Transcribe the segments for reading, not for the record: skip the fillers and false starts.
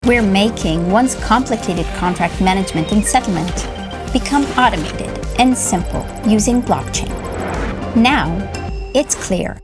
We're making once complicated contract management and settlement become automated and simple using blockchain. Now, it's clear.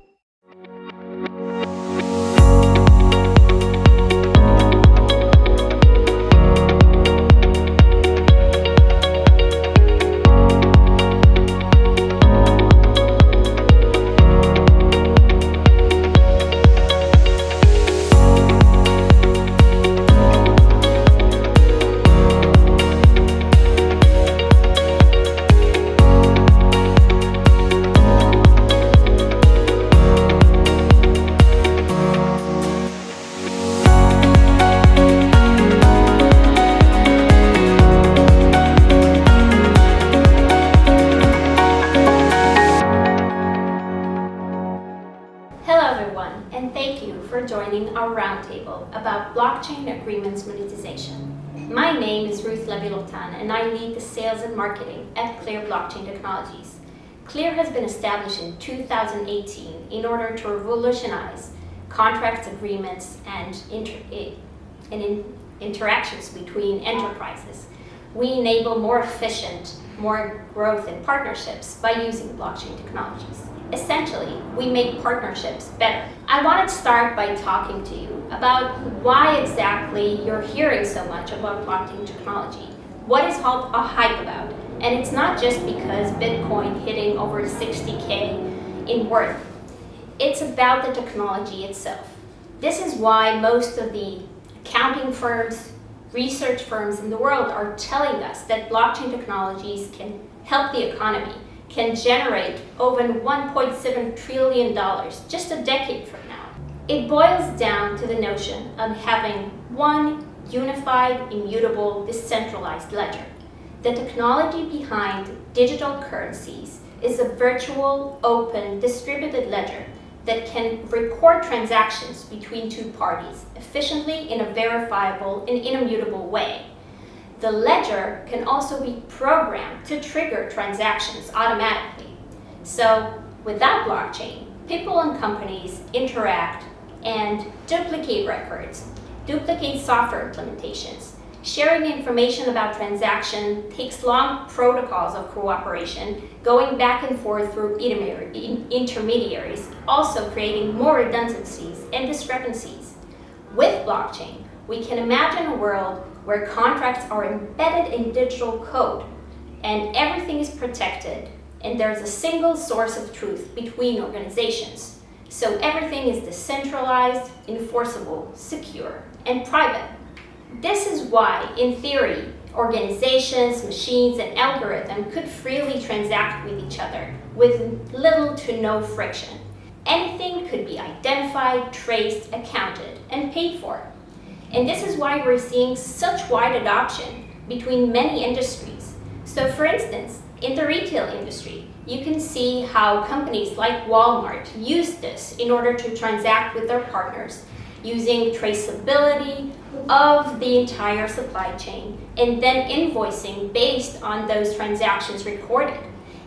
Hello everyone, and thank you for joining our roundtable about Blockchain Agreements Monetization. My name is Ruth Levy-Lotan, and I lead the sales and marketing at Clear Blockchain Technologies. Clear has been established in 2018 in order to revolutionize contracts, agreements, and interactions between enterprises. We enable more efficient, more growth and partnerships by using blockchain technologies. Essentially, we make partnerships better. I want to start by talking to you about why exactly you're hearing so much about blockchain technology. What is all a hype about? And it's not just because Bitcoin hitting over 60K in worth. It's about the technology itself. This is why most of the accounting firms, research firms in the world are telling us that blockchain technologies can help the economy, can generate over $1.7 trillion just a decade from now. It boils down to the notion of having one unified, immutable, decentralized ledger. The technology behind digital currencies is a virtual, open, distributed ledger that can record transactions between two parties efficiently in a verifiable and immutable way. The ledger can also be programmed to trigger transactions automatically. So without blockchain, people and companies interact and duplicate records, duplicate software implementations. Sharing information about transaction takes long protocols of cooperation, going back and forth through intermediaries, also creating more redundancies and discrepancies. With blockchain, we can imagine a world where contracts are embedded in digital code and everything is protected and there's a single source of truth between organizations. So everything is decentralized, enforceable, secure, and private. This is why, in theory, organizations, machines, and algorithms could freely transact with each other with little to no friction. Anything could be identified, traced, accounted, and paid for. And this is why we're seeing such wide adoption between many industries. So for instance, in the retail industry, you can see how companies like Walmart use this in order to transact with their partners, using traceability of the entire supply chain and then invoicing based on those transactions recorded.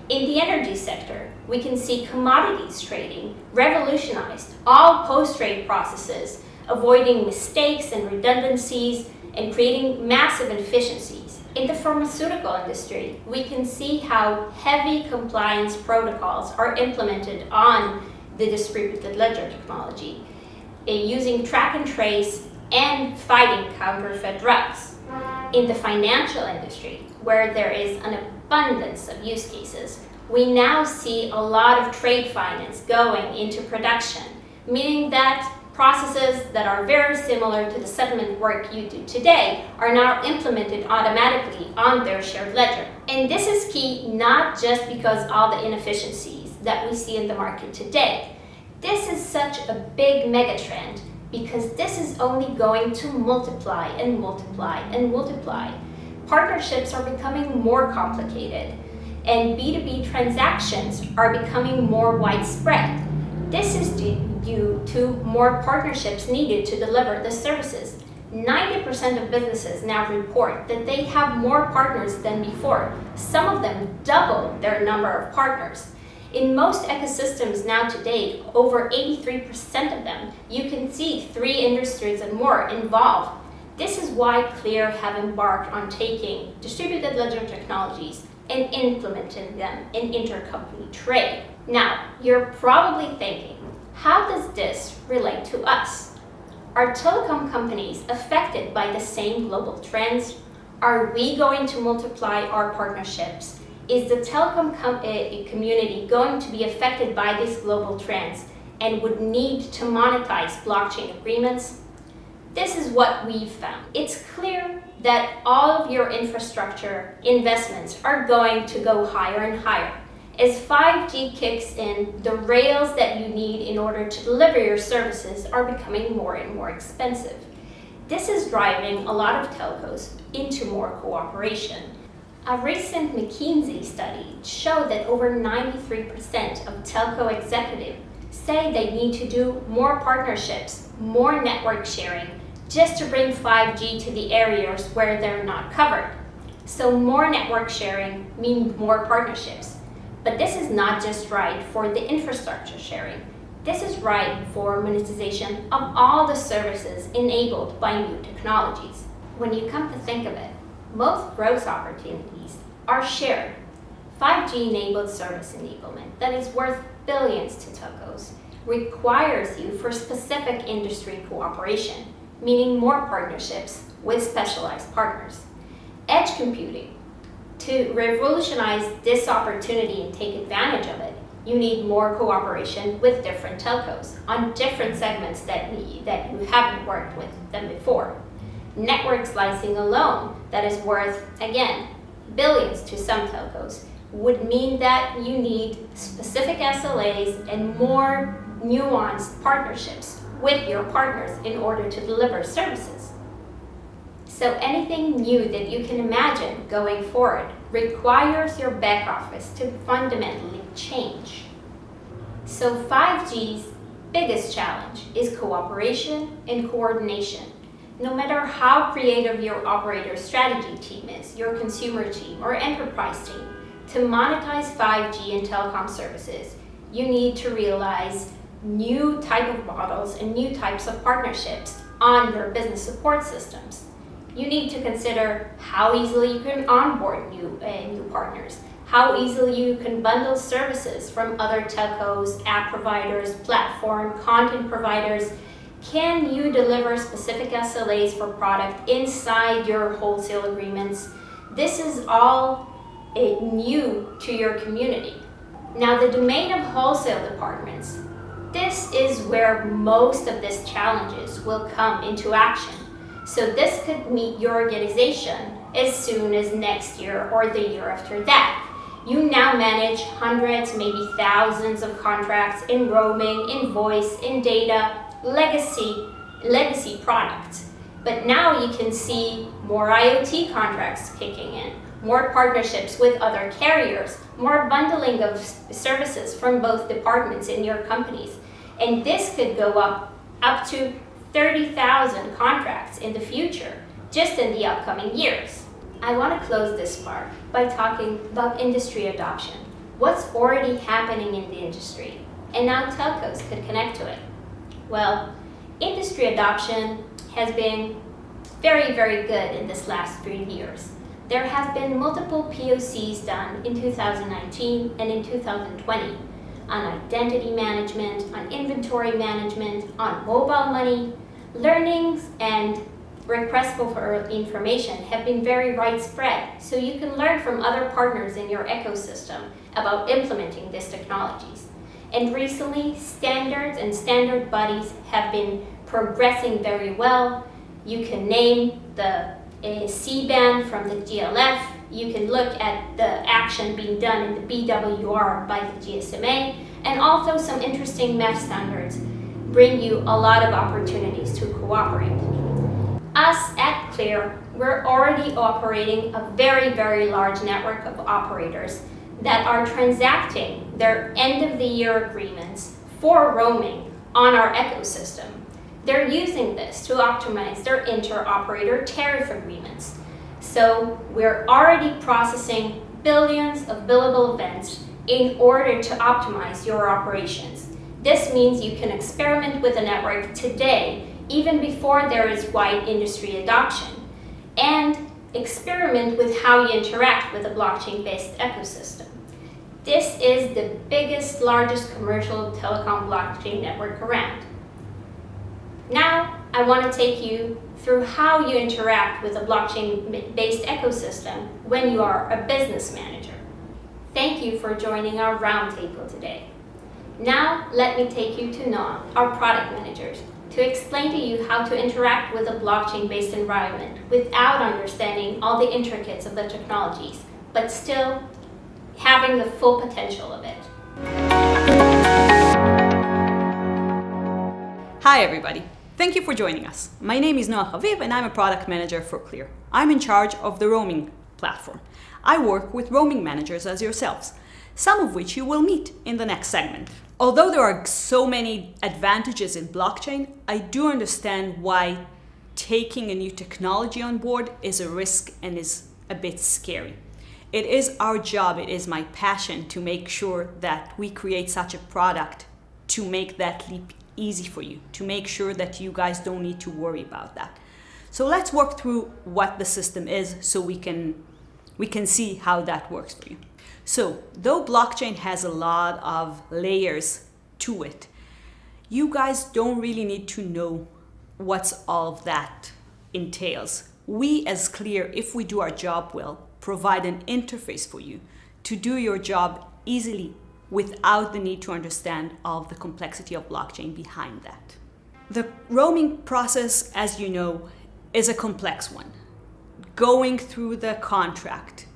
In the energy sector, we can see commodities trading revolutionized all post-trade processes, avoiding mistakes and redundancies and creating massive efficiencies. In the pharmaceutical industry, we can see how heavy compliance protocols are implemented on the distributed ledger technology, using track and trace and fighting counterfeit drugs. In the financial industry, where there is an abundance of use cases, we now see a lot of trade finance going into production, meaning that processes that are very similar to the settlement work you do today are now implemented automatically on their shared ledger. And this is key not just because all the inefficiencies that we see in the market today. This is such a big mega trend because this is only going to multiply and multiply and multiply. Partnerships are becoming more complicated and B2B transactions are becoming more widespread. This is due to more partnerships needed to deliver the services. 90% of businesses now report that they have more partners than before. Some of them double their number of partners. In most ecosystems now to date, over 83% of them, you can see 3 industries and more involved. This is why Clear have embarked on taking distributed ledger technologies and implementing them in intercompany trade. Now, you're probably thinking, how does this relate to us? Are telecom companies affected by the same global trends? Are we going to multiply our partnerships? Is the telecom community going to be affected by these global trends and would need to monetize blockchain agreements? This is what we've found. It's clear that all of your infrastructure investments are going to go higher and higher. As 5G kicks in, the rails that you need in order to deliver your services are becoming more and more expensive. This is driving a lot of telcos into more cooperation. A recent McKinsey study showed that over 93% of telco executives say they need to do more partnerships, more network sharing, just to bring 5G to the areas where they're not covered. So more network sharing means more partnerships. But this is not just right for the infrastructure sharing. This is right for monetization of all the services enabled by new technologies. When you come to think of it, most growth opportunities are shared. 5G-enabled service enablement that is worth billions to telcos requires you for specific industry cooperation, meaning more partnerships with specialized partners. Edge computing. To revolutionize this opportunity and take advantage of it, you need more cooperation with different telcos on different segments that you haven't worked with them before. Network slicing alone, that is worth, again, billions to some telcos, would mean that you need specific SLAs and more nuanced partnerships with your partners in order to deliver services. So anything new that you can imagine going forward requires your back office to fundamentally change. So 5G's biggest challenge is cooperation and coordination. No matter how creative your operator strategy team is, your consumer team or enterprise team, to monetize 5G and telecom services, you need to realize new type of models and new types of partnerships on your business support systems. You need to consider how easily you can onboard new partners, how easily you can bundle services from other telcos, app providers, platform, content providers. Can you deliver specific SLAs for product inside your wholesale agreements? This is all new to your community. Now, the domain of wholesale departments, this is where most of these challenges will come into action. So this could meet your organization as soon as next year or the year after that. You now manage hundreds, maybe thousands of contracts in roaming, in voice, in data, legacy products. But now you can see more IoT contracts kicking in, more partnerships with other carriers, more bundling of services from both departments in your companies. And this could go up to 30,000 contracts in the future, just in the upcoming years. I want to close this part by talking about industry adoption. What's already happening in the industry, and now telcos could connect to it. Well, industry adoption has been very, very good in this last 3 years. There have been multiple POCs done in 2019 and in 2020 on identity management, on inventory management, on mobile money. Learnings and requests for information have been very widespread, so you can learn from other partners in your ecosystem about implementing these technologies. And recently, standards and standard bodies have been progressing very well. You can name the C-band from the GLF. You can look at the action being done in the BWR by the GSMA, and also some interesting MEF standards bring you a lot of opportunities to cooperate. Us at Clear, we're already operating a very, very large network of operators that are transacting their end-of-the-year agreements for roaming on our ecosystem. They're using this to optimize their inter-operator tariff agreements. So we're already processing billions of billable events in order to optimize your operations. This means you can experiment with the network today even before there is wide industry adoption, and experiment with how you interact with a blockchain-based ecosystem. This is the biggest, largest commercial telecom blockchain network around. Now, I want to take you through how you interact with a blockchain-based ecosystem when you are a business manager. Thank you for joining our roundtable today. Now, let me take you to Noam, our product managers, to explain to you how to interact with a blockchain-based environment without understanding all the intricacies of the technologies, but still having the full potential of it. Hi everybody, thank you for joining us. My name is Noah Haviv and I'm a product manager for Clear. I'm in charge of the roaming platform. I work with roaming managers as yourselves, some of which you will meet in the next segment. Although there are so many advantages in blockchain, I do understand why taking a new technology on board is a risk and is a bit scary. It is our job, it is my passion to make sure that we create such a product to make that leap easy for you, to make sure that you guys don't need to worry about that. So let's work through what the system is so we can see how that works for you. So, though blockchain has a lot of layers to it, you guys don't really need to know what's all of that entails. We as Clear, if we do our job well, provide an interface for you to do your job easily without the need to understand all of the complexity of blockchain behind that. The roaming process, as you know, is a complex one. Going through the contract,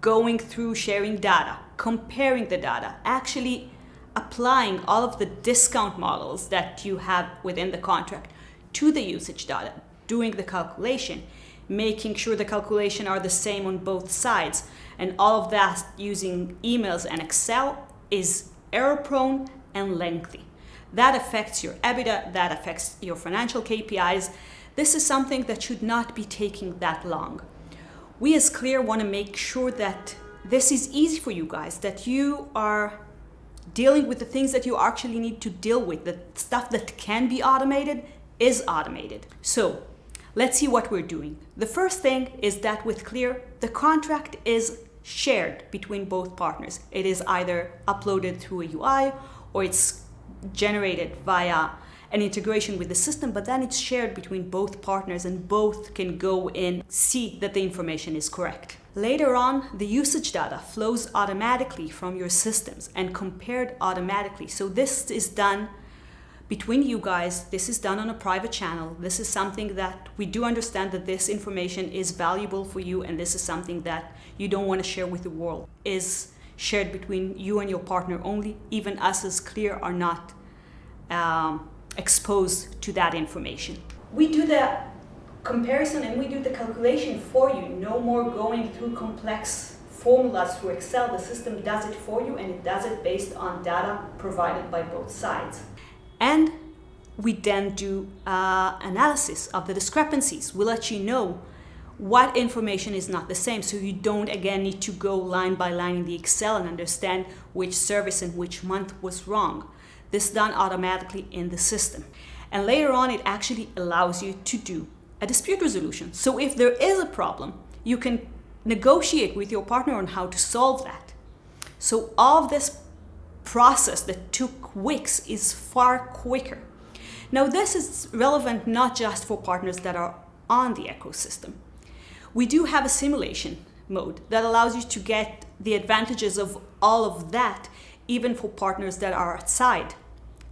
going through sharing data, comparing the data, actually applying all of the discount models that you have within the contract to the usage data, doing the calculation, making sure the calculation are the same on both sides, and all of that using emails and Excel is error prone and lengthy. That affects your EBITDA, that affects your financial KPIs. This is something that should not be taking that long. We as Clear want to make sure that this is easy for you guys, that you are dealing with the things that you actually need to deal with. The stuff that can be automated is automated. So let's see what we're doing. The first thing is that with Clear, the contract is shared between both partners. It is either uploaded through a UI or it's generated via an integration with the system, but then it's shared between both partners and both can go in, see that the information is correct. Later on, the usage data flows automatically from your systems and compared automatically. So this is done between you guys. This is done on a private channel. This is something that we do understand that this information is valuable for you, and this is something that you don't want to share with the world. Is shared between you and your partner only. Even us as Clear are not exposed to that information. We do the comparison and we do the calculation for you. No more going through complex formulas through Excel. The system does it for you, and it does it based on data provided by both sides. And we then do analysis of the discrepancies. We'll let you know what information is not the same, so you don't again need to go line by line in the Excel and understand which service in which month was wrong. This is done automatically in the system. And later on, it actually allows you to do a dispute resolution. So if there is a problem, you can negotiate with your partner on how to solve that. So all of this process that took weeks is far quicker. Now, this is relevant not just for partners that are on the ecosystem. We do have a simulation mode that allows you to get the advantages of all of that, even for partners that are outside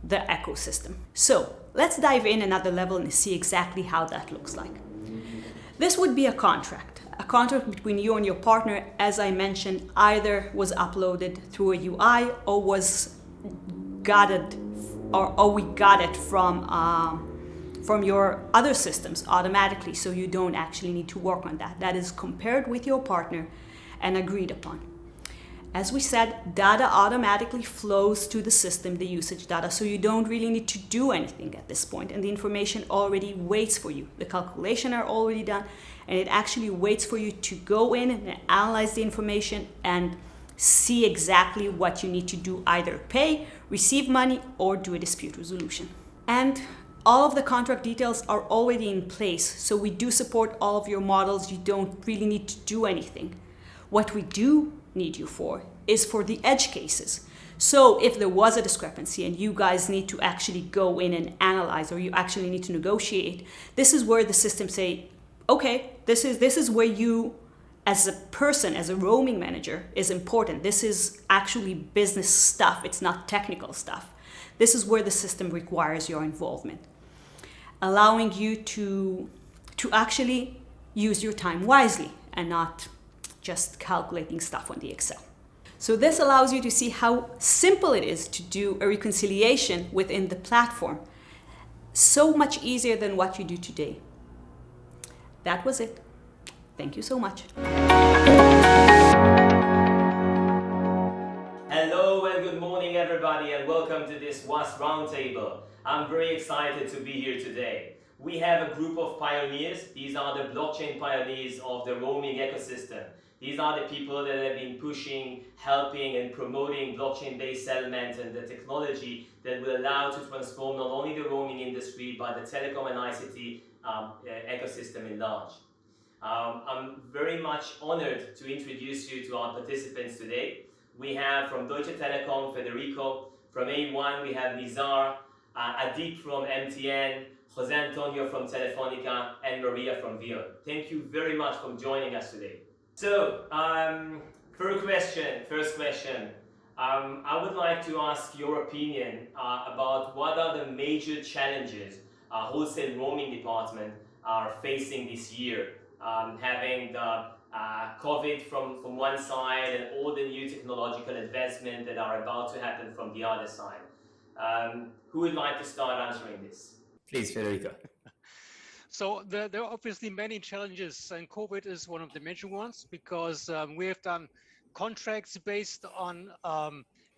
the ecosystem. So let's dive in another level and see exactly how that looks like. This would be a contract between you and your partner. As I mentioned, either was uploaded through a UI or was got it, or we got it from your other systems automatically, so you don't actually need to work on that. That is compared with your partner and agreed upon. As we said, data automatically flows to the system, the usage data, so you don't really need to do anything at this point, and the information already waits for you. The calculations are already done, and it actually waits for you to go in and analyze the information and see exactly what you need to do, either pay, receive money, or do a dispute resolution. And All of the contract details are already in place, so we do support all of your models. You don't really need to do anything. What we do need you for is for the edge cases. So if there was a discrepancy and you guys need to actually go in and analyze, or you actually need to negotiate, this is where the system say, okay, this is where you as a person, as a roaming manager, is important. This is actually business stuff. It's not technical stuff. This is where the system requires your involvement, allowing you to actually use your time wisely and not just calculating stuff on the Excel. So this allows you to see how simple it is to do a reconciliation within the platform. So much easier than what you do today. That was it. Thank you so much. Hello and good morning everybody, and welcome to this WAS roundtable. I'm very excited to be here today. We have a group of pioneers. These are the blockchain pioneers of the roaming ecosystem. These are the people that have been pushing, helping and promoting blockchain-based settlement and the technology that will allow to transform not only the roaming industry but the telecom and ICT ecosystem in large. I'm very much honored to introduce you to our participants today. We have from Deutsche Telekom, Federico. From A1, we have Nizar, Adik from MTN, Jose Antonio from Telefonica, and Maria from Vion. Thank you very much for joining us today. So, first question. I would like to ask your opinion about what are the major challenges wholesale roaming department are facing this year, having the COVID from one side and all the new technological advancements that are about to happen from the other side. Who would like to start answering this? Please, Federico. So there are obviously many challenges, and COVID is one of the major ones, because we have done contracts based on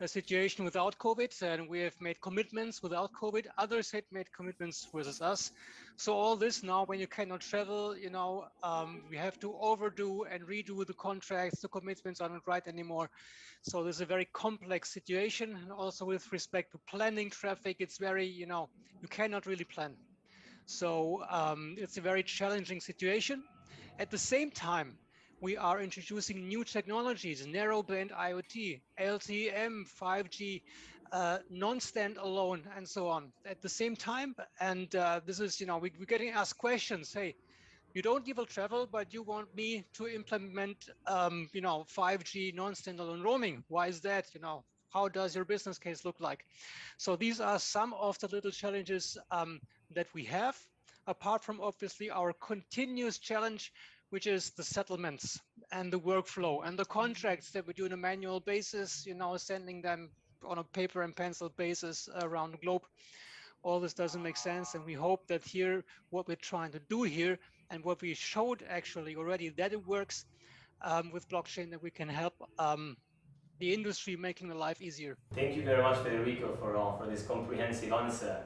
a situation without COVID, and we have made commitments without COVID. Others had made commitments versus us. So all this now, when you cannot travel, we have to overdo and redo the contracts. The commitments are not right anymore. So there's a very complex situation. And also with respect to planning traffic, it's very, you cannot really plan. So it's a very challenging situation. At the same time, we are introducing new technologies, narrowband IoT, LTE-M, 5G, non-standalone, and so on at the same time. And this is, we're getting asked questions. Hey, you don't give a travel, but you want me to implement, 5G non-standalone roaming. Why is that? How does your business case look like? So these are some of the little challenges that we have, apart from obviously our continuous challenge, which is the settlements and the workflow and the contracts that we do on a manual basis, sending them on a paper and pencil basis around the globe. All this doesn't make sense. And we hope that here, what we're trying to do here and what we showed actually already, that it works with blockchain, that we can help the industry making the life easier. Thank you very much, Federico, for this comprehensive answer.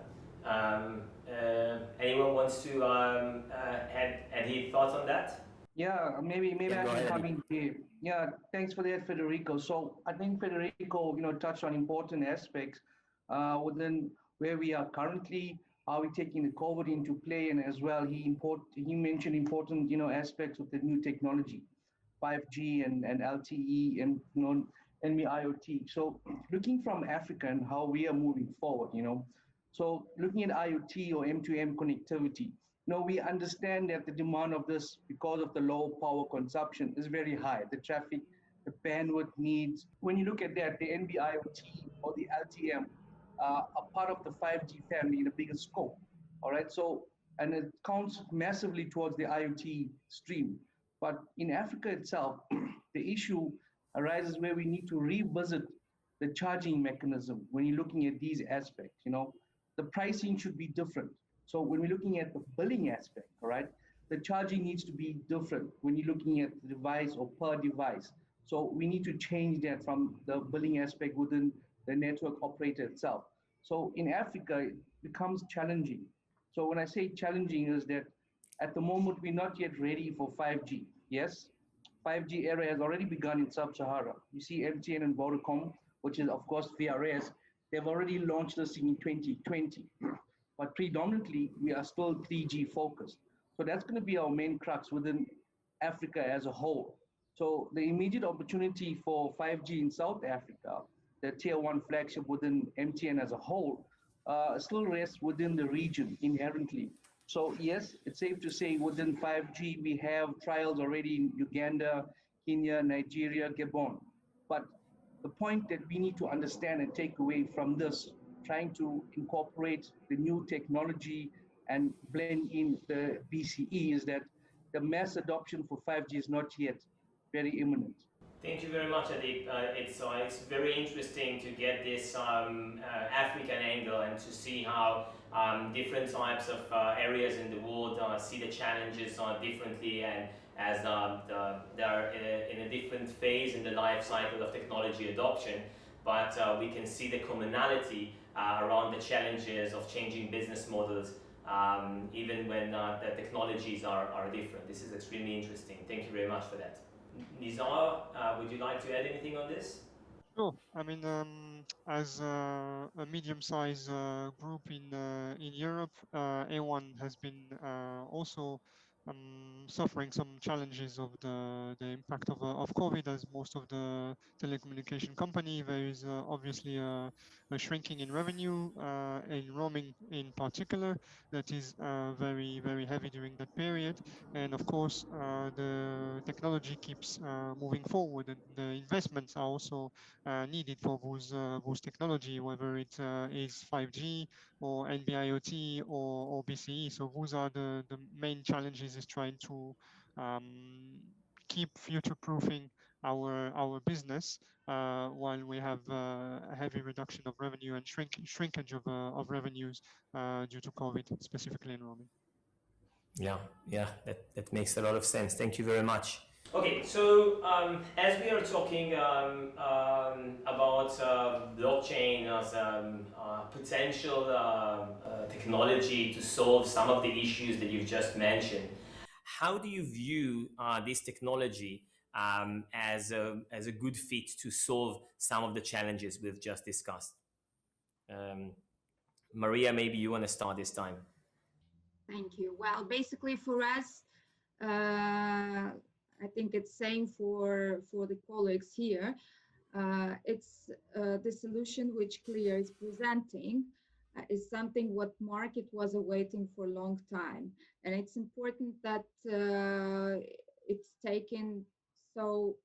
Anyone wants to add his thoughts on that? Yeah, maybe I can come in here. Yeah, thanks for that, Federico. So I think Federico, touched on important aspects within where we are currently, how we're taking the COVID into play, and as well he mentioned important aspects of the new technology, 5G and LTE and NB-IoT. So looking from Africa and how we are moving forward, so looking at IoT or M2M connectivity, we understand that the demand of this, because of the low power consumption, is very high. The traffic, the bandwidth needs. When you look at that, the NB-IoT or the LTM are part of the 5G family in a bigger scope. All right. So, and it counts massively towards the IoT stream. But in Africa itself, the issue arises where we need to revisit the charging mechanism when you're looking at these aspects. The pricing should be different. So when we're looking at the billing aspect, all right, the charging needs to be different when you're looking at the device or per device. So we need to change that from the billing aspect within the network operator itself. So in Africa, it becomes challenging. So when I say challenging is that at the moment, we're not yet ready for 5G. Yes, 5G era has already begun in Sub-Sahara. You see MTN and Vodacom, which is of course VRS, they've already launched this in 2020. but predominantly we are still 3G focused. So that's going to be our main crux within Africa as a whole. So the immediate opportunity for 5G in South Africa, the tier one flagship within MTN as a whole, still rests within the region inherently. So yes, it's safe to say within 5G we have trials already in Uganda, Kenya, Nigeria, Gabon. But the point that we need to understand and take away from this, trying to incorporate the new technology and blend in the BCE, is that the mass adoption for 5G is not yet very imminent. Thank you very much, Adib. It's very interesting to get this African angle and to see how different types of areas in the world see the challenges differently, and as they're in a different phase in the life cycle of technology adoption. But we can see the commonality around the challenges of changing business models, even when the technologies are different. This is extremely interesting. Thank you very much for that. Nizar, would you like to add anything on this? Sure. I mean, as a medium-sized group in Europe, A1 has been also suffering some challenges of the impact of COVID, as most of the telecommunication company. There is obviously a shrinking in revenue in roaming in particular that is very heavy during that period. And of course, the technology keeps moving forward, and the investments are also needed for those technology, whether it is 5G or NB-IoT or BCE. So those are the main challenges, is trying to keep future-proofing our business while we have a heavy reduction of revenue and shrinkage of revenues due to COVID, specifically in roaming. Yeah, that makes a lot of sense. Thank you very much. Okay, so as we are talking about blockchain as potential technology to solve some of the issues that you've just mentioned, how do you view this technology as a good fit to solve some of the challenges we've just discussed? Maria, maybe you want to start this time. Thank you. Well, basically for us, I think it's same for the colleagues here. It's the solution which Clear is presenting is something what market was awaiting for a long time, and it's important that it's taken so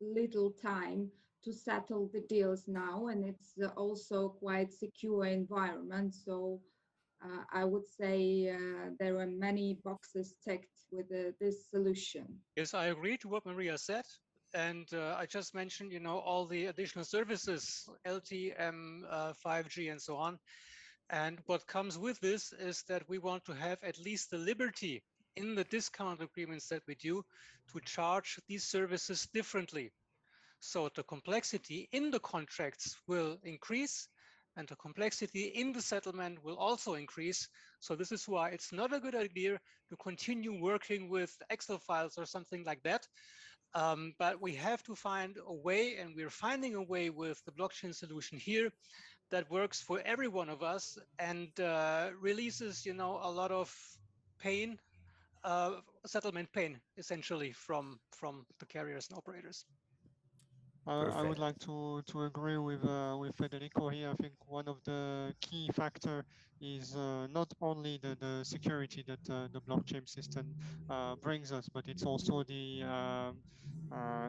little time to settle the deals now, and it's also quite secure environment. So I would say there are many boxes ticked with this solution. Yes, I agree to what Maria said. And I just mentioned, all the additional services, LTM, 5G, and so on. And what comes with this is that we want to have at least the liberty in the discount agreements that we do to charge these services differently. So the complexity in the contracts will increase, and the complexity in the settlement will also increase. So this is why it's not a good idea to continue working with Excel files or something like that. But we have to find a way, and we're finding a way with the blockchain solution here that works for every one of us and releases, a lot of pain, settlement pain, essentially, from the carriers and operators. I would like to agree with Federico here. I think one of the key factor is not only the security that the blockchain system brings us, but it's also the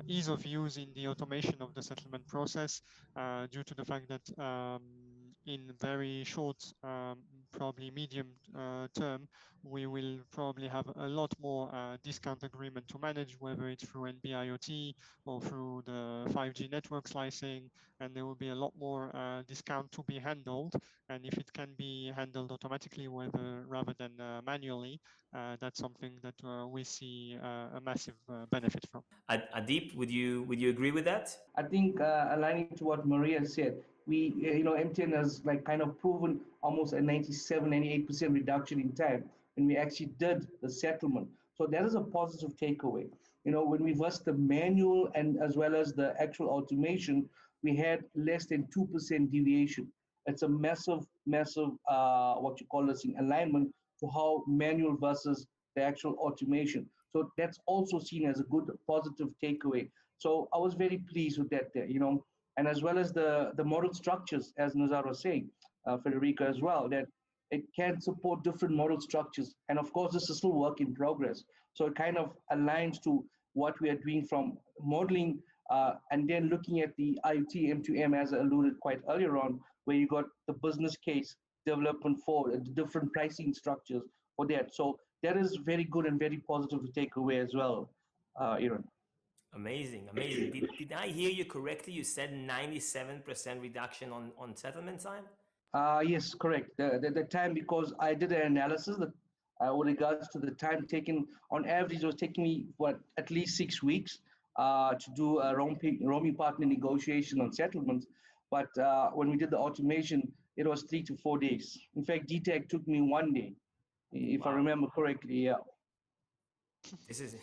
ease of use in the automation of the settlement process, due to the fact that in very short, probably medium term, we will probably have a lot more discount agreement to manage, whether it's through NB-IoT or through the 5G network slicing, and there will be a lot more discount to be handled. And if it can be handled automatically, rather than manually, that's something that we see a massive benefit from. Adib, would you agree with that? I think aligning to what Maria said, we, MTN has kind of proven almost a 97, 98% reduction in time when we actually did the settlement. So that is a positive takeaway. When we versed the manual and as well as the actual automation, we had less than 2% deviation. it's a massive what you call this in alignment to how manual versus the actual automation. So that's also seen as a good positive takeaway. So I was very pleased with that there, and as well as the model structures, as Nazar was saying, Federica as well, that it can support different model structures. And of course, this is still work in progress. So it kind of aligns to what we are doing from modeling and then looking at the IoT M2M, as I alluded quite earlier on, where you got the business case development for the different pricing structures for that. So that is very good and very positive to take away as well, Aaron. Amazing, amazing. Did I hear you correctly? You said 97% reduction on settlement time? Yes, correct. The time, because I did an analysis that with regards to the time taken on average, it was taking me at least 6 weeks to do a roaming partner negotiation on settlements. But when we did the automation, it was 3 to 4 days. In fact, DTAG took me 1 day, if I remember correctly. Yeah. This is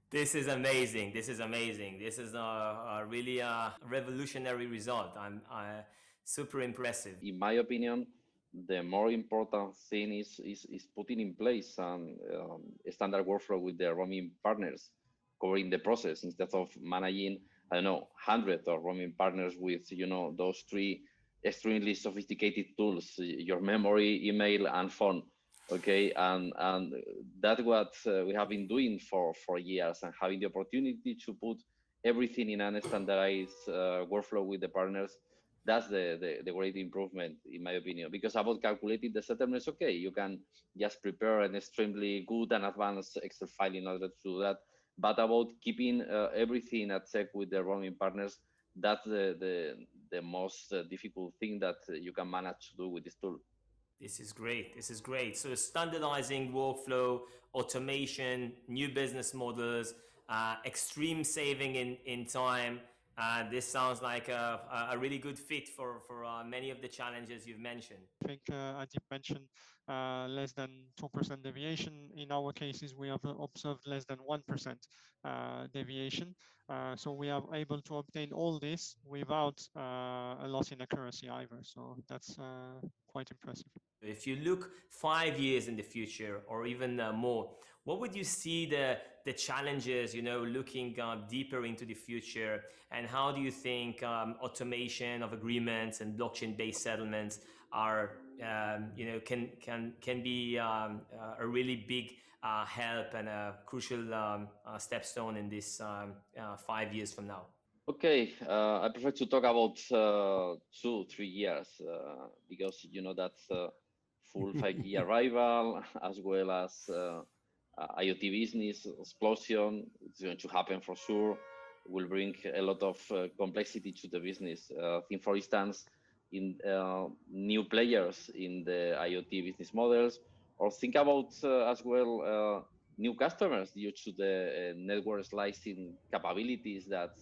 this is amazing. This is amazing. This is a really revolutionary result. I'm super impressive. In my opinion, the more important thing is putting in place a standard workflow with the roaming partners, covering the process instead of managing, I don't know, hundreds of roaming partners with, those three extremely sophisticated tools, your memory, email, and phone. Okay, and that's what we have been doing for years, and having the opportunity to put everything in a standardized workflow with the partners. That's the great improvement, in my opinion, because about calculating the settlements, okay, you can just prepare an extremely good and advanced Excel file in order to do that. But about keeping everything at check with the roaming partners, that's the most difficult thing that you can manage to do with this tool. This is great. This is great. So standardizing workflow, automation, new business models, extreme saving in time. This sounds like a really good fit for many of the challenges you've mentioned. I think Adib mentioned less than 2% deviation. In our cases, we have observed less than 1% deviation. So we are able to obtain all this without a loss in accuracy either. So that's quite impressive. If you look 5 years in the future or even more, what would you see the challenges, looking deeper into the future, and how do you think automation of agreements and blockchain-based settlements are, can be a really big help and a crucial stepstone in this 5 years from now? Okay, I prefer to talk about 2-3 years because that's full 5G arrival, as well as IoT business explosion. It's going to happen for sure. Will bring a lot of complexity to the business. Think, for instance, in new players in the IoT business models, or think about as well new customers due to the network slicing capabilities that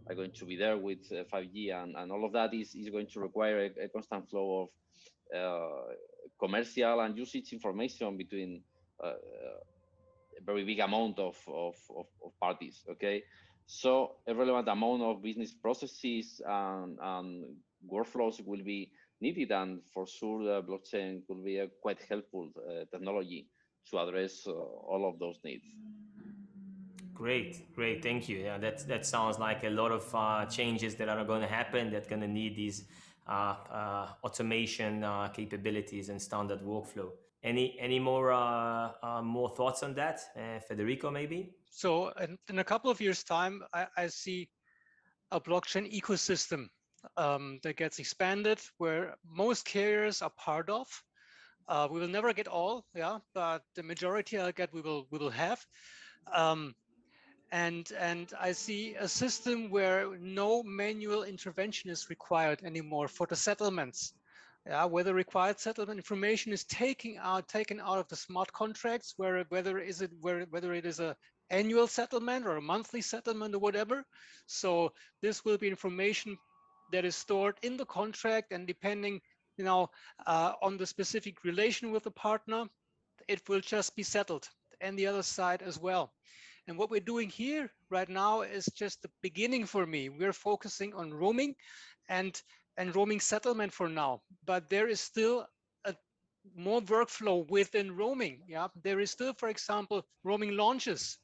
are going to be there with 5G, and all of that is going to require a constant flow of commercial and usage information between a very big amount of parties. Okay, so a relevant amount of business processes and workflows will be needed, and for sure the blockchain could be a quite helpful technology to address all of those needs. Great, thank you. Yeah, that sounds like a lot of changes that are going to happen, that going to need these automation capabilities and standard workflow. Any more thoughts on that, Federico? Maybe. So in a couple of years' time, I see a blockchain ecosystem that gets expanded, where most carriers are part of. We will never get all, but the majority I'll get, we will have. And I see a system where no manual intervention is required anymore for the settlements. Where the required settlement information is taken out of the smart contracts, whether it is a annual settlement or a monthly settlement or whatever. So this will be information that is stored in the contract, and depending, on the specific relation with the partner, it will just be settled, and the other side as well. And what we're doing here right now is just the beginning for me. We're focusing on roaming, and and roaming settlement for now, but there is still a more workflow within roaming. Yeah, there is still, for example, roaming launches,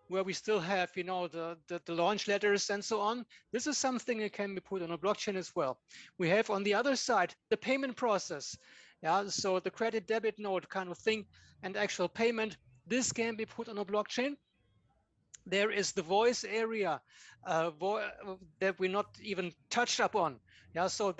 where we still have, you know, the launch letters and so on. This is something that can be put on a blockchain as well. We have on the other side the payment process. Yeah, so the credit debit note kind of thing and actual payment. This can be put on a blockchain. There is the voice area that we're not even touched upon. Yeah, so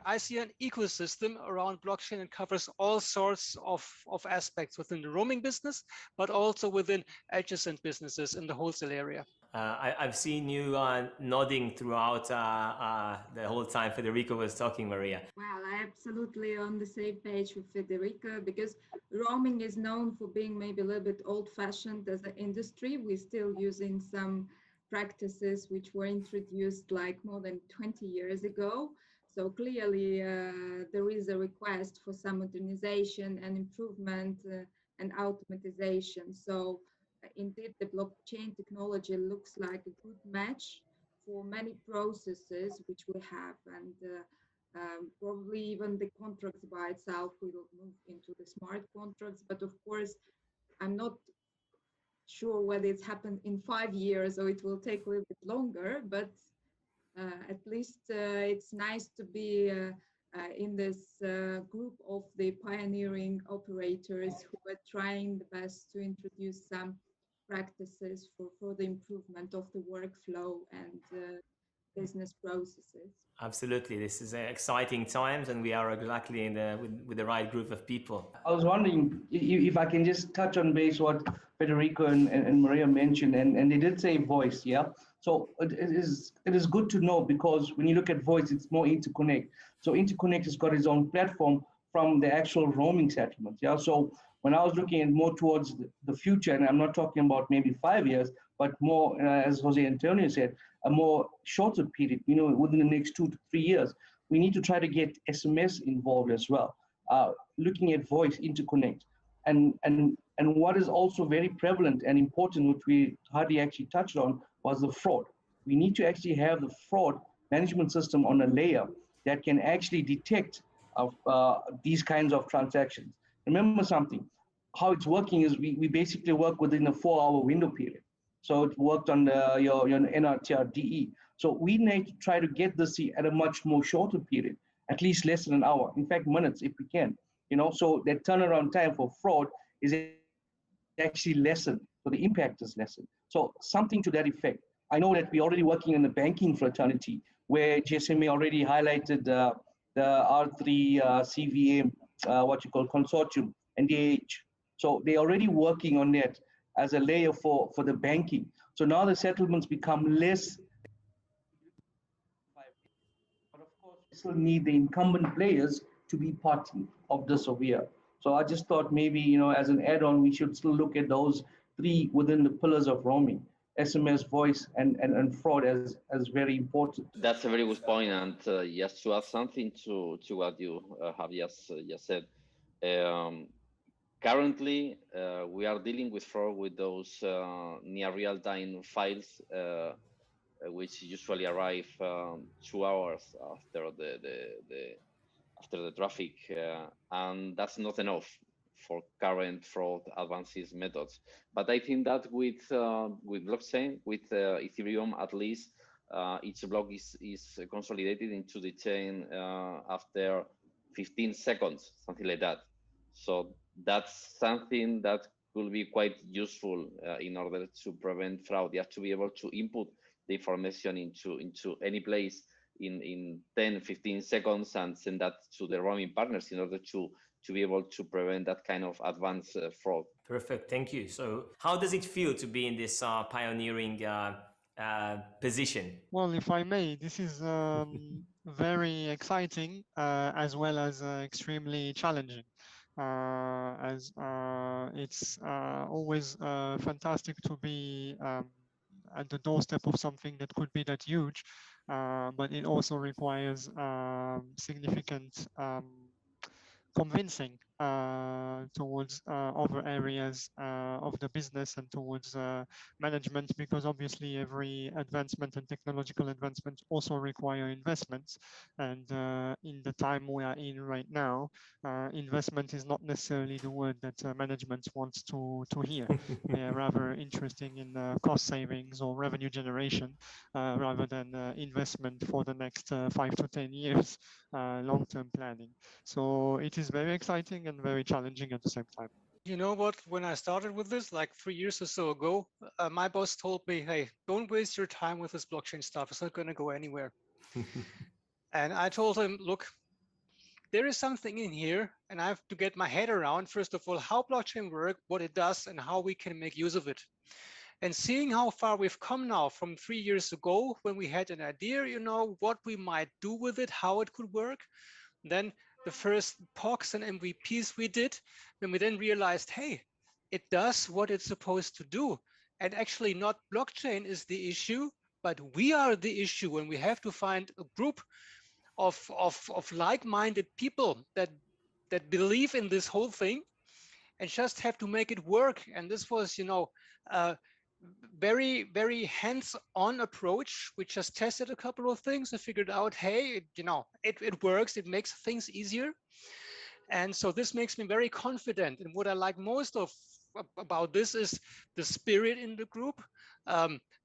I see an ecosystem around blockchain and covers all sorts of aspects within the roaming business, but also within adjacent businesses in the wholesale area. I've seen you nodding throughout the whole time Federico was talking, Maria. Well, I'm absolutely on the same page with Federica, because roaming is known for being maybe a little bit old-fashioned as an industry. We're still using some practices which were introduced like more than 20 years ago. So clearly there is a request for some modernization and improvement and automatization. So indeed, the blockchain technology looks like a good match for many processes which we have, and probably even the contracts by itself will move into the smart contracts. But of course, I'm not sure whether it's happened in 5 years or it will take a little bit longer, but at least it's nice to be in this group of the pioneering operators who are trying the best to introduce some practices for the improvement of the workflow and business processes. Absolutely, this is exciting times, and we are exactly in with the right group of people. I was wondering if I can just touch on base what Federico and Maria mentioned, and they did say voice, yeah. So it is good to know, because when you look at voice, it's more interconnect. So interconnect has got its own platform from the actual roaming settlement, yeah. So when I was looking at more towards the future, and I'm not talking about maybe 5 years, but more, as Jose Antonio said, a more shorter period, you know, within the next 2 to 3 years, we need to try to get SMS involved as well. Looking at voice interconnect, and what is also very prevalent and important, which we hardly actually touched on, was the fraud. We need to actually have the fraud management system on a layer that can actually detect these kinds of transactions. Remember something, how it's working is we basically work within a 4-hour window period. So it worked on your NRTR DE. So we need to try to get this at a much more shorter period, at least less than an hour. In fact, minutes if we can. You know, so that turnaround time for fraud is actually lessened. So the impact is lessened. So something to that effect. I know that we're already working in the banking fraternity, where GSMA already highlighted the R3 CVM, what you call consortium, and DH. So they're already working on that as a layer for the banking. So now the settlements become less, but of course we still need the incumbent players to be part of this over here. So I just thought maybe, you know, as an add-on, we should still look at those three within the pillars of roaming: SMS, voice, and fraud as very important. That's a very good point. And just to add something to what you have just said, currently we are dealing with fraud with those near real-time files, which usually arrive 2 hours after the traffic, and that's not enough for current fraud advances methods. But I think that with blockchain, with Ethereum, at least each block is consolidated into the chain after 15 seconds, something like that. So that's something that could be quite useful in order to prevent fraud. You have to be able to input the information into any place in 10, 15 seconds and send that to the roaming partners in order to be able to prevent that kind of advanced fraud. Perfect, thank you. So how does it feel to be in this pioneering position? Well, if I may, this is very exciting as well as extremely challenging. As it's always fantastic to be at the doorstep of something that could be that huge, but it also requires significant convincing towards other areas of the business and towards management, because obviously every advancement and technological advancement also require investments. And in the time we are in right now, investment is not necessarily the word that management wants to hear. They are rather interested in cost savings or revenue generation rather than investment for the next 5 to 10 years, long-term planning. So it is very exciting and very challenging at the same time. You know what? When I started with this, like 3 years or so ago, my boss told me, "Hey, don't waste your time with this blockchain stuff. It's not going to go anywhere." And I told him, "Look, there is something in here, and I have to get my head around, first of all, how blockchain works, what it does, and how we can make use of it." And seeing how far we've come now from 3 years ago, when we had an idea, you know, what we might do with it, how it could work, then the first POCs and MVPs we did, when we then realized, hey, it does what it's supposed to do. And actually not blockchain is the issue, but we are the issue, and we have to find a group of like-minded people that believe in this whole thing and just have to make it work. And this was, you know, very, very hands-on approach. We just tested a couple of things and figured out, hey, you know, it works, it makes things easier. And so this makes me very confident. And what I like most about this is the spirit in the group,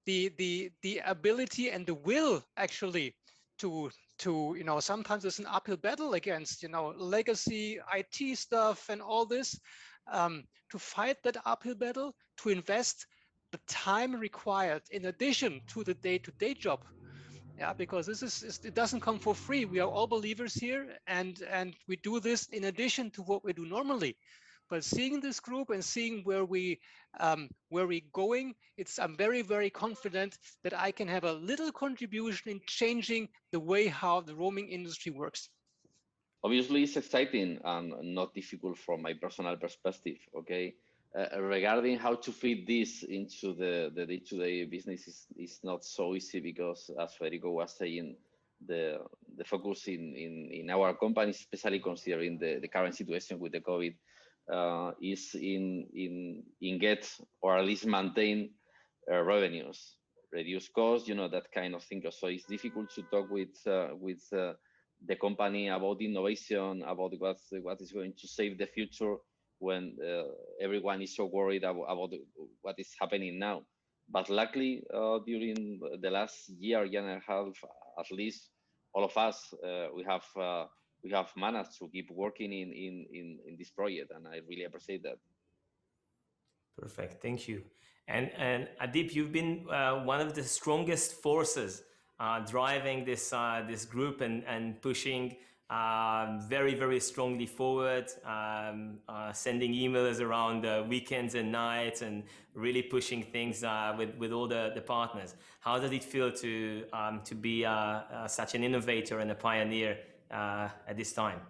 the ability and the will actually to you know, sometimes it's an uphill battle against, you know, legacy IT stuff and all this, to fight that uphill battle, to invest the time required in addition to the day-to-day job. Yeah, because this is it doesn't come for free. We are all believers here, and we do this in addition to what we do normally. But seeing this group and seeing where we're going, I'm very, very confident that I can have a little contribution in changing the way how the roaming industry works. Obviously, it's exciting and not difficult from my personal perspective. Okay, regarding how to fit this into the day-to-day business is not so easy, because, as Federico was saying, the focus in our company, especially considering the current situation with the COVID, is in get, or at least maintain, revenues, reduce costs, you know, that kind of thing. So it's difficult to talk with the company about innovation, about what is going to save the future, when everyone is so worried about what is happening now. But luckily, during the last year and a half, at least all of us, we have managed to keep working in this project, and I really appreciate that. Perfect, thank you. And Adip, you've been one of the strongest forces driving this this group and pushing very, very strongly forward, sending emails around weekends and nights, and really pushing things with all the partners. How does it feel to be such an innovator and a pioneer at this time?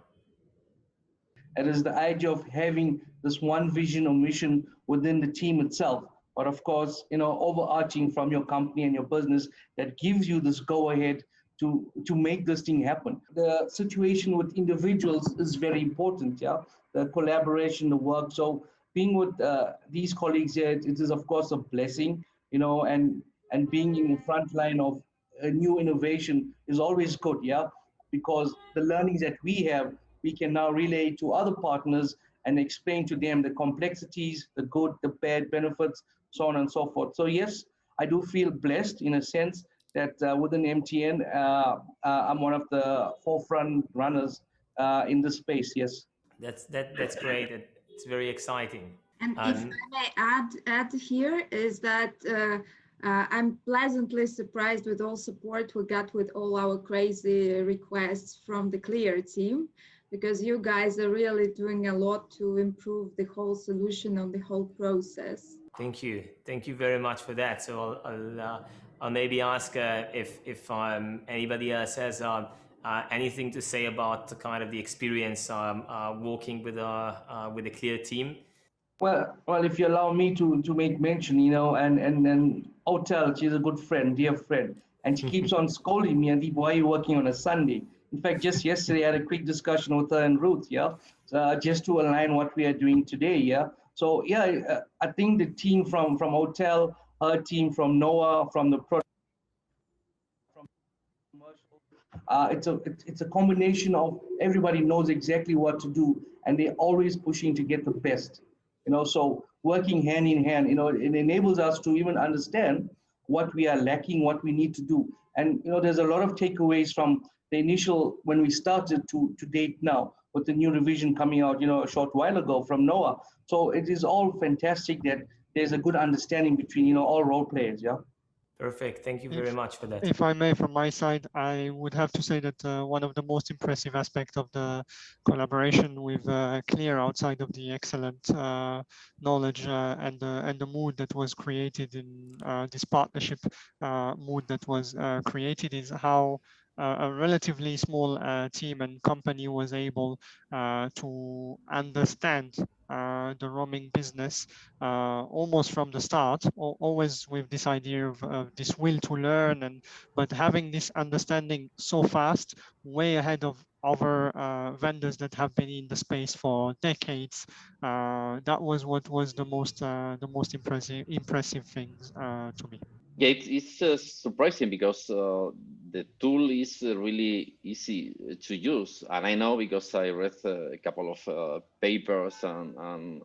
It is the idea of having this one vision or mission within the team itself, but of course, you know, overarching from your company and your business, that gives you this go ahead to make this thing happen. The situation with individuals is very important, yeah, the collaboration, the work. So being with these colleagues here, it is of course a blessing, you know, and being in the front line of a new innovation is always good, yeah, because the learnings that we have, we can now relay to other partners and explain to them the complexities, the good, the bad benefits, so on and so forth. So yes, I do feel blessed in a sense that within MTN, I'm one of the forefront runners in this space. Yes. That's great. It's very exciting. And if I may add here is that I'm pleasantly surprised with all support we got with all our crazy requests from the Clear team, because you guys are really doing a lot to improve the whole solution on the whole process. Thank you very much for that. So I'll maybe ask if anybody else has anything to say about the kind of the experience working with the Clear team. Well, if you allow me to make mention, you know, and then Hotel, she's a good friend, dear friend, and she keeps on scolding me, and why are you working on a Sunday? In fact, just yesterday I had a quick discussion with her and Ruth, yeah, just to align what we are doing today, yeah. So yeah, I think the team from Hotel, her team from NOAA, from the product, from commercial, it's a combination of everybody knows exactly what to do, and they're always pushing to get the best. So working hand in hand, it enables us to even understand what we are lacking, what we need to do. And there's a lot of takeaways from the initial when we started to date now, with the new revision coming out, a short while ago from NOAA. So it is all fantastic that there's a good understanding between all role players. Yeah. Perfect. Thank you very much for that. If I may, from my side, I would have to say that one of the most impressive aspects of the collaboration with Clear, outside of the excellent knowledge and the mood that was created in this partnership mood that was created, is how a relatively small team and company was able to understand the roaming business almost from the start, always with this idea of this will to learn, but having this understanding so fast, way ahead of other vendors that have been in the space for decades. That was what was the most impressive things to me. Yeah, it's surprising because the tool is really easy to use, and I know because I read a couple of papers and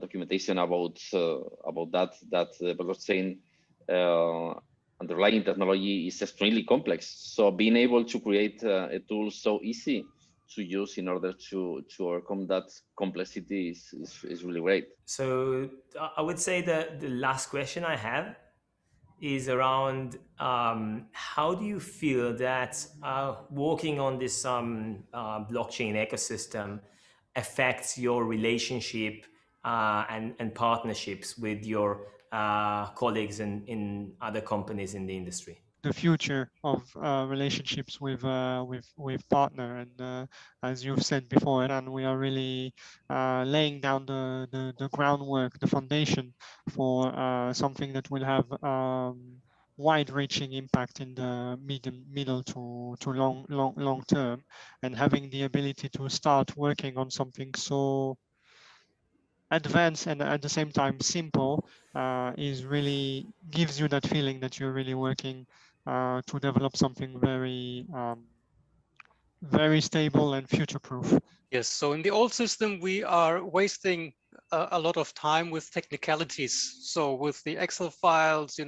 documentation about that blockchain underlying technology is extremely complex. So being able to create a tool so easy to use in order to overcome that complexity is really great. So I would say that the last question I have is around how do you feel that working on this blockchain ecosystem affects your relationship and partnerships with your colleagues in other companies in the industry? The future of relationships with partner, and as you've said before, and we are really laying down the groundwork, the foundation for something that will have wide-reaching impact in the middle to long term, and having the ability to start working on something so advanced and at the same time simple is really gives you that feeling that you're really working to develop something very stable and future-proof. Yes, so in the old system, we are wasting a lot of time with technicalities. So with the Excel files,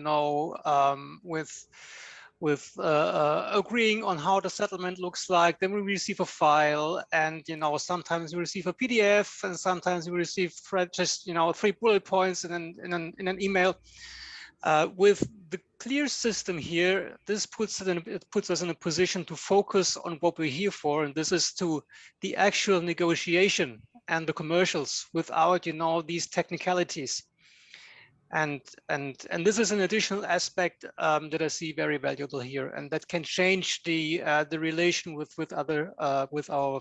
with agreeing on how the settlement looks like, then we receive a file, and sometimes we receive a PDF, and sometimes we receive just 3 bullet points in an email. With the Clear system here, this puts us in a position to focus on what we're here for, and this is to the actual negotiation and the commercials without these technicalities. And this is an additional aspect that I see very valuable here, and that can change the relation with our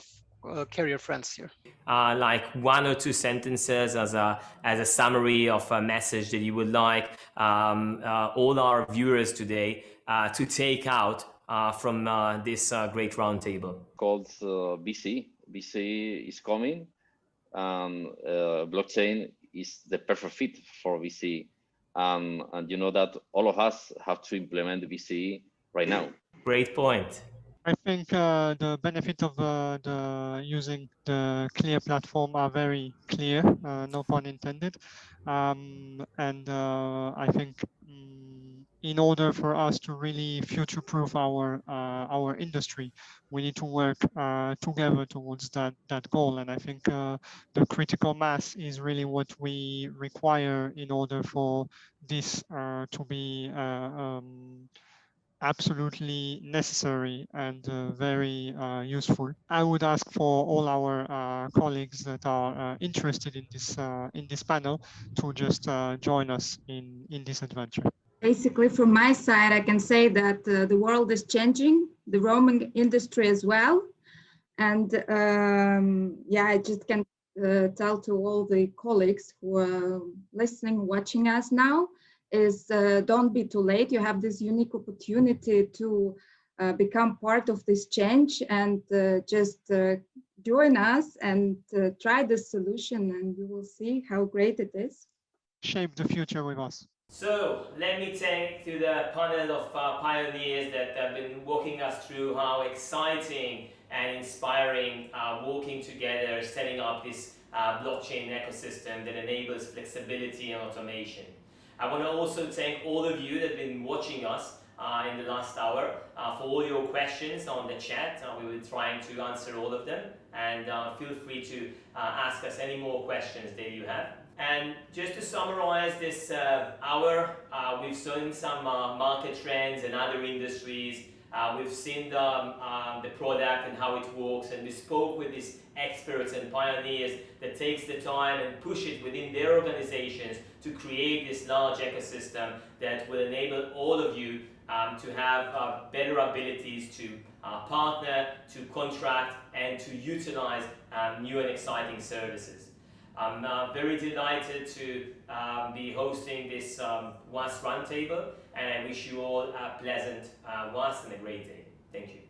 carrier friends here. Like 1 or 2 sentences as a summary of a message that you would like all our viewers today to take out from this great roundtable. Called VC. VC is coming, and blockchain is the perfect fit for VC. And that all of us have to implement VC right now. Great point. I think the benefit of using the Clear platform are very clear, no pun intended. And I think in order for us to really future-proof our industry, we need to work together towards that goal. And I think the critical mass is really what we require in order for this to be absolutely necessary and very useful. I would ask for all our colleagues that are interested in this panel to just join us in this adventure. Basically, from my side, I can say that the world is changing, the roaming industry as well. And yeah, I just can tell to all the colleagues who are listening, watching us now, is don't be too late. You have this unique opportunity to become part of this change and just join us and try this solution, and you will see how great it is. Shape the future with us. So let me take to the panel of pioneers that have been walking us through how exciting and inspiring working together, setting up this blockchain ecosystem that enables flexibility and automation. I want to also thank all of you that have been watching us in the last hour for all your questions on the chat. We will be trying to answer all of them, and feel free to ask us any more questions that you have. And just to summarize this hour, we've seen some market trends in other industries. We've seen the product and how it works, and we spoke with these experts and pioneers that takes the time and push it within their organizations to create this large ecosystem that will enable all of you to have better abilities to partner, to contract, and to utilize new and exciting services. I'm very delighted to be hosting this WAS roundtable, and I wish you all a pleasant WAS and a great day. Thank you.